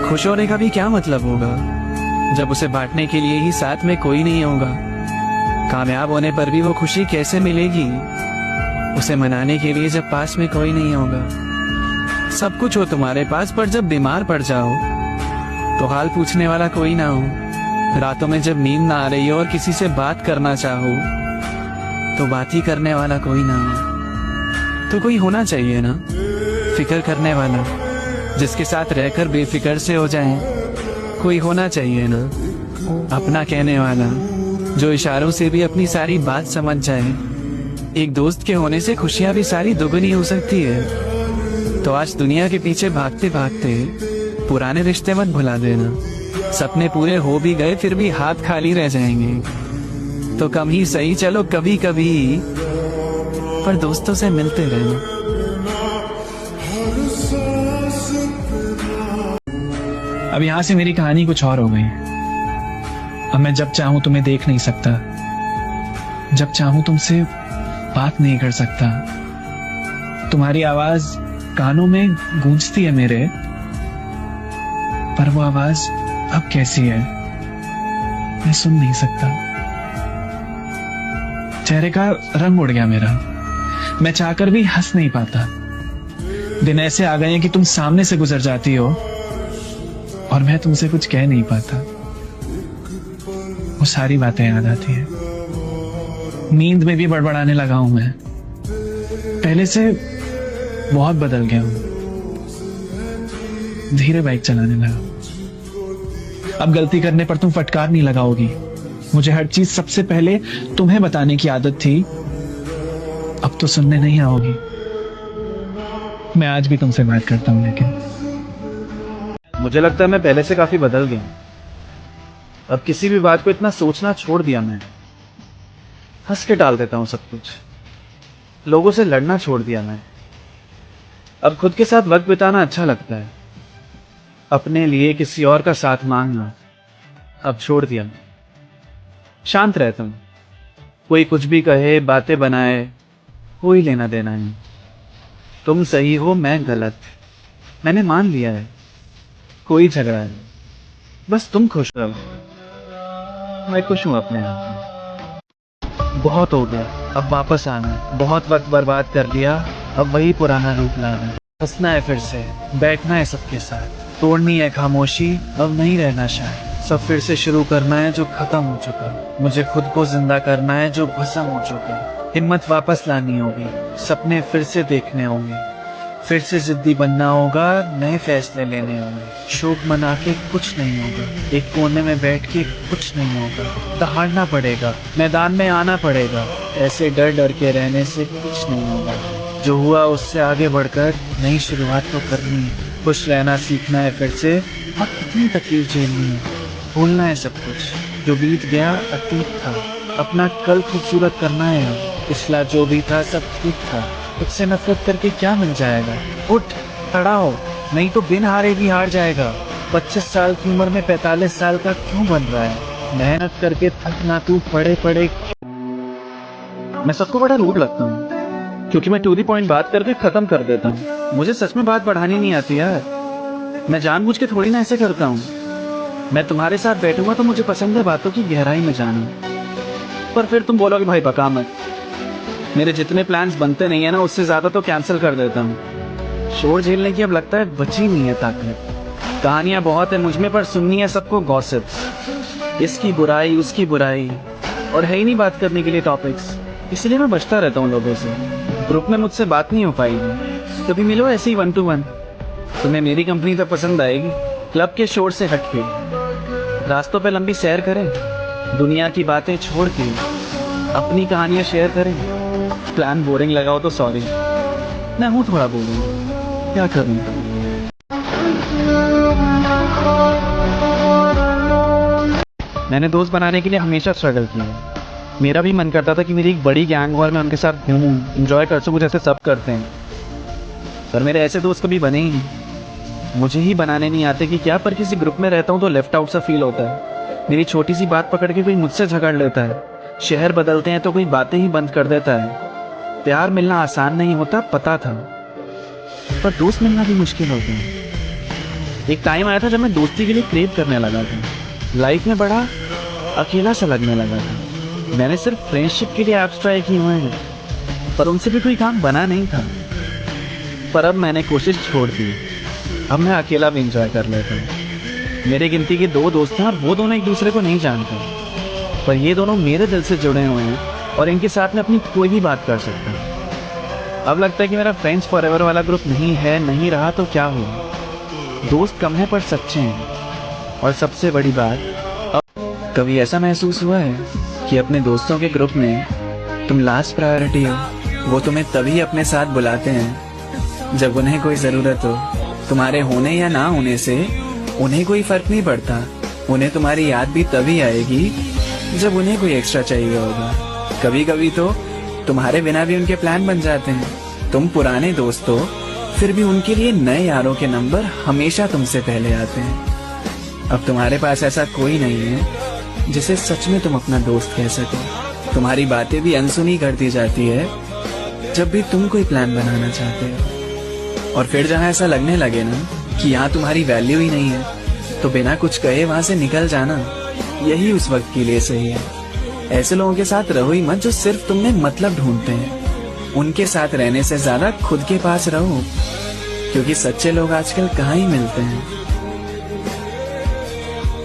खुश होने का भी क्या मतलब होगा जब उसे बांटने के लिए ही साथ में कोई नहीं होगा। कामयाब होने पर भी वो खुशी कैसे मिलेगी उसे मनाने के लिए जब पास में कोई नहीं होगा। सब कुछ हो तुम्हारे पास पर जब बीमार पड़ जाओ तो हाल पूछने वाला कोई ना हो। रातों में जब नींद ना आ रही हो और किसी से बात करना चाहो तो बात ही करने वाला कोई ना हो। तो कोई होना चाहिए ना, फिक्र करने वाला, जिसके साथ रहकर बेफिक्र से हो जाए। कोई होना चाहिए ना, अपना कहने वाला, जो इशारों से भी अपनी सारी बात समझ जाए। एक दोस्त के होने से खुशियां भी सारी दुगनी हो सकती है। तो आज दुनिया के पीछे भागते भागते पुराने रिश्ते मत भुला देना। सपने पूरे हो भी गए फिर भी हाथ खाली रह जाएंगे। तो कम ही सही, चलो कभी कभी पर दोस्तों से मिलते रहना। अब यहाँ से मेरी कहानी कुछ और हो गई। अब मैं जब चाहूं तुम्हें देख नहीं सकता, जब चाहूं तुमसे बात नहीं कर सकता। तुम्हारी आवाज कानों में गूंजती है मेरे, पर वो आवाज अब कैसी है मैं सुन नहीं सकता। चेहरे का रंग उड़ गया मेरा, मैं चाहकर भी हंस नहीं पाता। दिन ऐसे आ गए हैं कि तुम सामने से गुजर जाती हो और मैं तुमसे कुछ कह नहीं पाता। वो सारी बातें याद आती हैं। नींद में भी बड़बड़ाने लगा हूं मैं, पहले से बहुत बदल गया हूं। धीरे बाइक चलाने लगा। अब गलती करने पर तुम फटकार नहीं लगाओगी। मुझे हर चीज सबसे पहले तुम्हें बताने की आदत थी, अब तो सुनने नहीं आओगी। मैं आज भी तुमसे बात करता हूं, लेकिन मुझे लगता है मैं पहले से काफी बदल गया हूं। अब किसी भी बात को इतना सोचना छोड़ दिया मैं। हंस के टाल देता हूं सब कुछ। लोगों से लड़ना छोड़ दिया मैं। अब खुद के साथ वक्त बिताना अच्छा लगता है। अपने लिए किसी और का साथ मांगना अब छोड़ दिया मैं। शांत रहता हूं। कोई कुछ भी कहे, बातें बनाए, कोई लेना देना नहीं। तुम सही हो, मैं गलत, मैंने मान लिया है। कोई झगड़ा नहीं, बस तुम खुश रहो। मैं खुश हूं अपने आप में। बहुत हो गया, अब वापस आना है। बहुत वक्त बर्बाद कर लिया, अब वही पुराना रूप लाना है। हंसना है फिर से, बैठना है सबके साथ, तोड़नी है खामोशी, अब नहीं रहना शायद। सब फिर से शुरू करना है जो खत्म हो चुका। मुझे खुद को जिंदा करना है जो भस्म हो चुका। हिम्मत वापस लानी होगी, सपने फिर से देखने होंगे, फिर से जिद्दी बनना होगा, नए फैसले लेने होंगे। शोक मना के कुछ नहीं होगा, एक कोने में बैठ के कुछ नहीं होगा। दहाड़ना पड़ेगा, मैदान में आना पड़ेगा। ऐसे डर डर के रहने से कुछ नहीं होगा। जो हुआ उससे आगे बढ़कर नई शुरुआत तो करनी है। खुश रहना सीखना है फिर से, और कितनी तकलीफ झेलनी है। भूलना है सब कुछ जो बीत गया, अतीत था। अपना कल खूबसूरत करना है। पिछला जो भी था सब ठीक था। उससे नफरत करके क्या मिल जाएगा। उठ खड़ा हो, नहीं तो बिन हारे भी हार जाएगा। 25 साल की उम्र में 45 साल का क्यों बन रहा है। मेहनत करके थकना तू पड़े पड़े। मैं सबको बड़ा रूड लगता हूँ, क्योंकि मैं टू द पॉइंट बात करके खत्म कर देता हूँ। मुझे सच में बात बढ़ानी नहीं आती यार। मैं जानबूझ के थोड़ी ना ऐसे करता हूँ। मैं तुम्हारे साथ बैठूंगा तो मुझे पसंद है बातों की गहराई में जाना। पर फिर तुम बोलोगे भाई बका मत। मेरे जितने प्लान्स बनते नहीं है ना, उससे ज्यादा तो कैंसिल कर देता हूँ। शोर झेलने की अब लगता है बची नहीं है ताकत। कहानियां बहुत है मुझ में, पर सुननी है सबको गॉसिप। इसकी बुराई उसकी बुराई, और है ही नहीं बात करने के लिए टॉपिक्स। इसलिए मैं बचता रहता हूँ लोगों से। ग्रुप में मुझसे बात नहीं हो पाएगी। कभी मिलो ऐसे ही 1 to 1। तुम्हें मेरी कंपनी तो पसंद आएगी। क्लब के शोर से हटके रास्तों पे लंबी सैर करें, दुनिया की बातें छोड़ के अपनी कहानियां शेयर करें। प्लान बोरिंग लगा हो तो सॉरी, मैं हूँ थोड़ा बोरिंग, क्या करूँ। मैंने दोस्त बनाने के लिए हमेशा स्ट्रगल किया। मेरा भी मन करता था कि मेरी एक बड़ी गैंग हो और मैं उनके साथ घूमूं, एंजॉय कर सकूं जैसे सब करते हैं। पर मेरे ऐसे दोस्त कभी बने ही नहीं। मुझे ही बनाने नहीं आते कि क्या, पर किसी ग्रुप में रहता हूँ तो लेफ्ट आउट सा फील होता है। मेरी छोटी सी बात पकड़ के कोई मुझसे झगड़ लेता है। शहर बदलते हैं तो कोई बातें ही बंद कर देता है। प्यार मिलना आसान नहीं होता, पता था, पर दोस्त मिलना भी मुश्किल होता है। एक टाइम आया था जब मैं दोस्ती के लिए क्रेव करने लगा था। लाइफ में बड़ा अकेला सा लगने लगा था। मैंने सिर्फ फ्रेंडशिप के लिए ऐप्स ट्राई किए हुए हैं, पर उनसे भी कोई काम बना नहीं था। पर अब मैंने कोशिश छोड़ दी। अब मैं अकेला भी इंजॉय कर लेता हूँ। मेरे गिनती के 2 दोस्त हैं और वो दोनों एक दूसरे को नहीं जानते, पर ये दोनों मेरे दिल से जुड़े हुए हैं और इनके साथ में अपनी कोई भी बात कर सकता हूँ। अब लगता है कि मेरा फ्रेंड्स फॉरएवर वाला ग्रुप नहीं है, नहीं रहा तो क्या हुआ। दोस्त कम है पर सच्चे हैं। और सबसे बड़ी बात, अब कभी ऐसा महसूस हुआ है कि अपने दोस्तों के ग्रुप में तुम लास्ट प्रायोरिटी हो? वो तुम्हें तभी अपने साथ बुलाते हैं जब उन्हें कोई ज़रूरत हो। तुम्हारे होने या ना होने से उन्हें कोई फर्क नहीं पड़ता। उन्हें तुम्हारी याद भी तभी आएगी जब उन्हें कोई एक्स्ट्रा चाहिए होगा। कभी कभी तो तुम्हारे बिना भी उनके प्लान बन जाते हैं। तुम पुराने दोस्त हो, फिर भी उनके लिए नए यारों के नंबर हमेशा तुमसे पहले आते हैं। अब तुम्हारे पास ऐसा कोई नहीं है जिसे सच में तुम अपना दोस्त कह सको। तुम्हारी बातें भी अनसुनी कर दी जाती है जब भी तुम कोई प्लान बनाना चाहते हो। और फिर जहाँ ऐसा लगने लगे ना कि यहाँ तुम्हारी वैल्यू ही नहीं है, तो बिना कुछ कहे वहां से निकल जाना, यही उस वक्त के लिए सही है। ऐसे लोगों के साथ रहो ही मत जो सिर्फ तुमने मतलब ढूंढते हैं। उनके साथ रहने से ज्यादा खुद के पास रहो, क्योंकि सच्चे लोग आजकल कहाँ ही मिलते हैं।